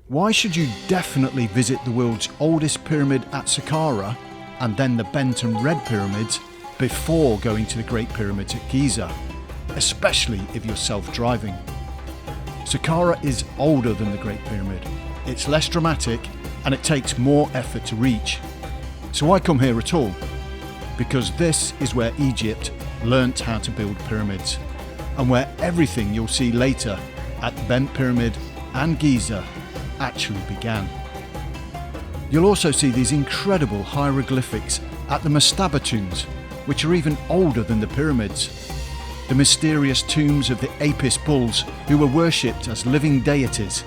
Why should you definitely visit the world's oldest pyramid at Saqqara and then the bent and red pyramids before going to the Great Pyramids at Giza, especially if you're self-driving? Saqqara is older than the Great Pyramid. It's less dramatic and it takes more effort to reach. So why come here at all? Because this is where Egypt learnt how to build pyramids, and where everything you'll see later at the Bent Pyramid and Giza actually began. You'll also see these incredible hieroglyphics at the Mastaba tombs, which are even older than the pyramids. The mysterious tombs of the Apis bulls who were worshipped as living deities,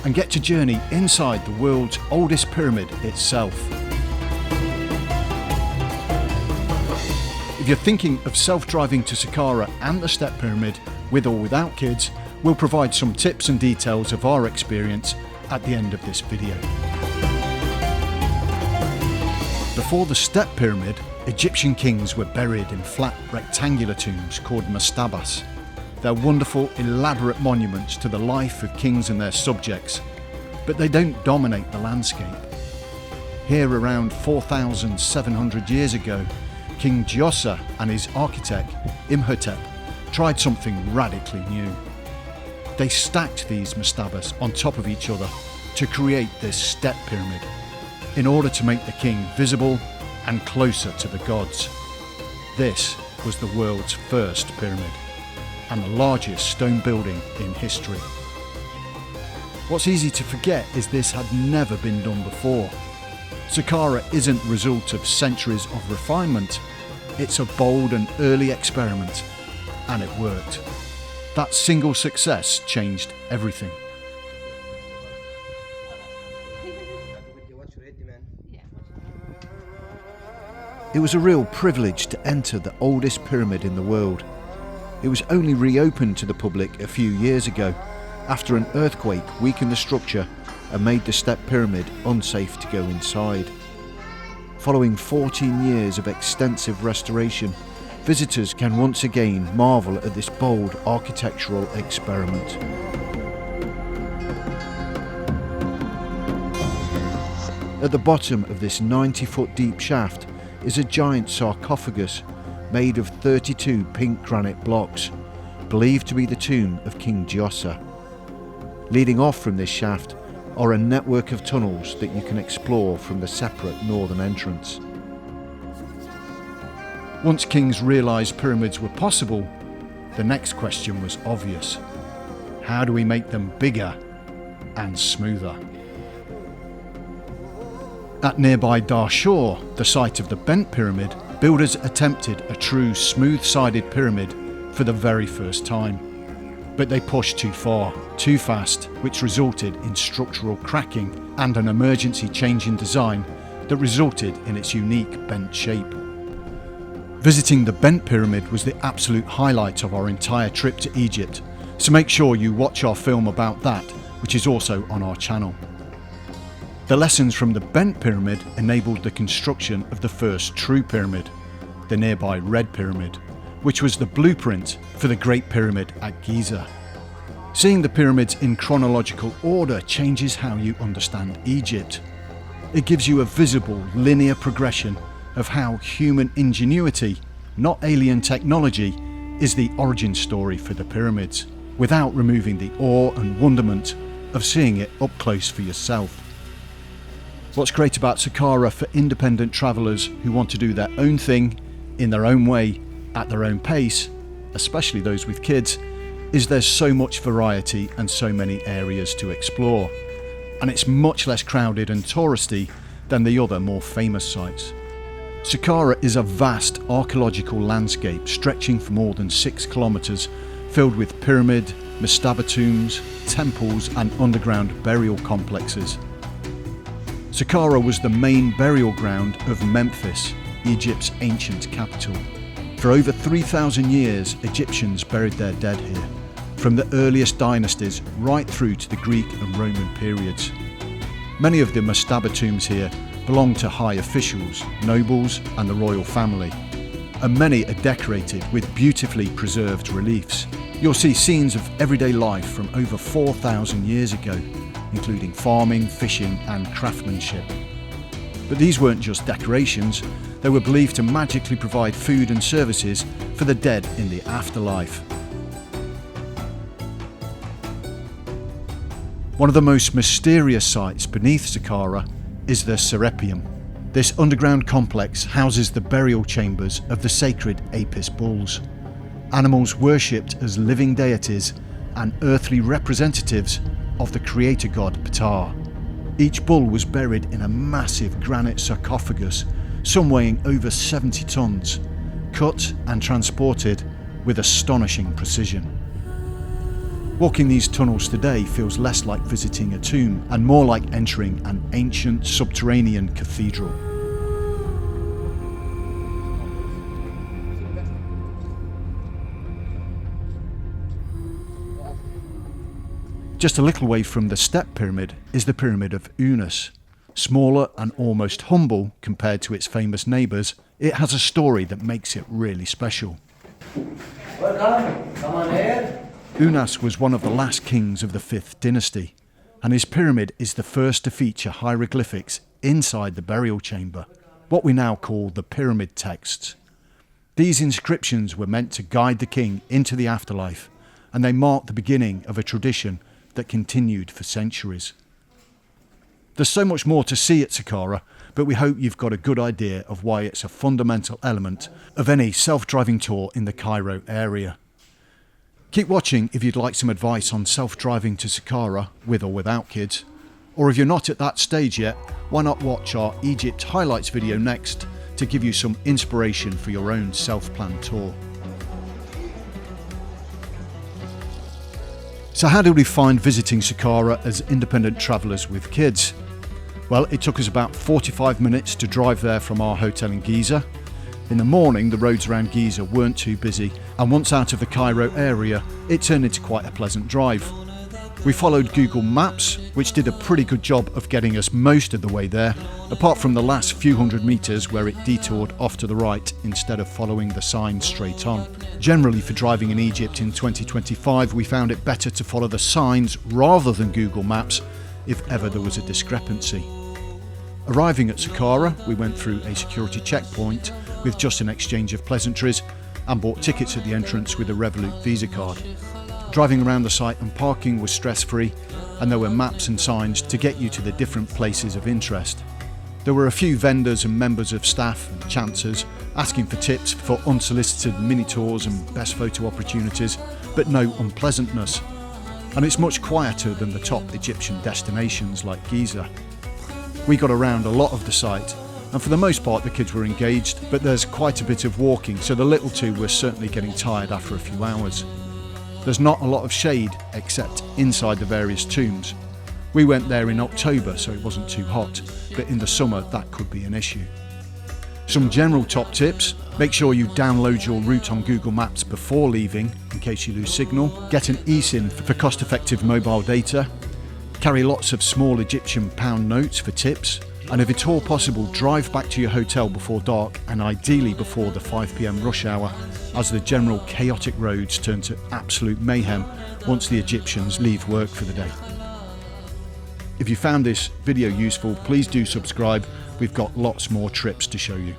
and get to journey inside the world's oldest pyramid itself. If you're thinking of self-driving to Saqqara and the Step Pyramid with or without kids, we'll provide some tips and details of our experience at the end of this video. Before the Step Pyramid, Egyptian kings were buried in flat rectangular tombs called mastabas. They're wonderful, elaborate monuments to the life of kings and their subjects, but they don't dominate the landscape. Here, around 4,700 years ago, King Djoser and his architect, Imhotep, tried something radically new. They stacked these mastabas on top of each other to create this Step Pyramid, in order to make the king visible and closer to the gods. This was the world's first pyramid, and the largest stone building in history. What's easy to forget is this had never been done before. Saqqara isn't the result of centuries of refinement, it's a bold and early experiment, and it worked. That single success changed everything. It was a real privilege to enter the oldest pyramid in the world. It was only reopened to the public a few years ago, after an earthquake weakened the structure and made the Step Pyramid unsafe to go inside. Following 14 years of extensive restoration, visitors can once again marvel at this bold architectural experiment. At the bottom of this 90-foot deep shaft is a giant sarcophagus made of 32 pink granite blocks, believed to be the tomb of King Djoser. Leading off from this shaft are a network of tunnels that you can explore from the separate northern entrance. Once kings realised pyramids were possible, the next question was obvious. How do we make them bigger and smoother? At nearby Dahshur, the site of the Bent Pyramid, builders attempted a true smooth-sided pyramid for the very first time. But they pushed too far, too fast, which resulted in structural cracking and an emergency change in design that resulted in its unique bent shape. Visiting the Bent Pyramid was the absolute highlight of our entire trip to Egypt, so make sure you watch our film about that, which is also on our channel. The lessons from the Bent Pyramid enabled the construction of the first true pyramid, the nearby Red Pyramid, which was the blueprint for the Great Pyramid at Giza. Seeing the pyramids in chronological order changes how you understand Egypt. It gives you a visible, linear progression of how human ingenuity, not alien technology, is the origin story for the pyramids, without removing the awe and wonderment of seeing it up close for yourself. What's great about Saqqara for independent travellers who want to do their own thing, in their own way, at their own pace, especially those with kids, is there's so much variety and so many areas to explore, and it's much less crowded and touristy than the other more famous sites. Saqqara is a vast archaeological landscape stretching for more than 6 kilometres, filled with pyramid, mastaba tombs, temples and underground burial complexes. Saqqara was the main burial ground of Memphis, Egypt's ancient capital. For over 3,000 years, Egyptians buried their dead here, from the earliest dynasties right through to the Greek and Roman periods. Many of the mastaba tombs here belong to high officials, nobles and the royal family, and many are decorated with beautifully preserved reliefs. You'll see scenes of everyday life from over 4,000 years ago, including farming, fishing and craftsmanship. But these weren't just decorations, they were believed to magically provide food and services for the dead in the afterlife. One of the most mysterious sites beneath Saqqara is the Serapeum. This underground complex houses the burial chambers of the sacred Apis bulls, animals worshipped as living deities and earthly representatives of the creator god Ptah. Each bull was buried in a massive granite sarcophagus, some weighing over 70 tons, cut and transported with astonishing precision. Walking these tunnels today feels less like visiting a tomb and more like entering an ancient subterranean cathedral. Just a little way from the Step Pyramid is the Pyramid of Djoser. Smaller and almost humble compared to its famous neighbours, it has a story that makes it really special. Welcome, come on in. Djoser was one of the last kings of the 5th dynasty, and his pyramid is the first to feature hieroglyphics inside the burial chamber, what we now call the pyramid texts. These inscriptions were meant to guide the king into the afterlife, and they mark the beginning of a tradition that continued for centuries. There's so much more to see at Saqqara, but we hope you've got a good idea of why it's a fundamental element of any self-driving tour in the Cairo area. Keep watching if you'd like some advice on self-driving to Saqqara with or without kids, or if you're not at that stage yet, why not watch our Egypt highlights video next to give you some inspiration for your own self-planned tour. So how did we find visiting Saqqara as independent travellers with kids? Well, it took us about 45 minutes to drive there from our hotel in Giza. In the morning, the roads around Giza weren't too busy, and once out of the Cairo area, it turned into quite a pleasant drive. We followed Google Maps, which did a pretty good job of getting us most of the way there, apart from the last few hundred metres where it detoured off to the right instead of following the sign straight on. Generally, for driving in Egypt in 2025, we found it better to follow the signs rather than Google Maps if ever there was a discrepancy. Arriving at Saqqara, we went through a security checkpoint with just an exchange of pleasantries and bought tickets at the entrance with a Revolut Visa card. Driving around the site and parking was stress-free, and there were maps and signs to get you to the different places of interest. There were a few vendors and members of staff and chancers asking for tips for unsolicited mini-tours and best photo opportunities, but no unpleasantness. And it's much quieter than the top Egyptian destinations like Giza. We got around a lot of the site, and for the most part the kids were engaged, but there's quite a bit of walking, so the little two were certainly getting tired after a few hours. There's not a lot of shade except inside the various tombs. We went there in October, so it wasn't too hot, but in the summer that could be an issue. Some general top tips: make sure you download your route on Google Maps before leaving in case you lose signal. Get an eSIM for cost-effective mobile data. Carry lots of small Egyptian pound notes for tips. And if at all possible, drive back to your hotel before dark and ideally before the 5 PM rush hour, as the general chaotic roads turn to absolute mayhem once the Egyptians leave work for the day. If you found this video useful, please do subscribe. We've got lots more trips to show you.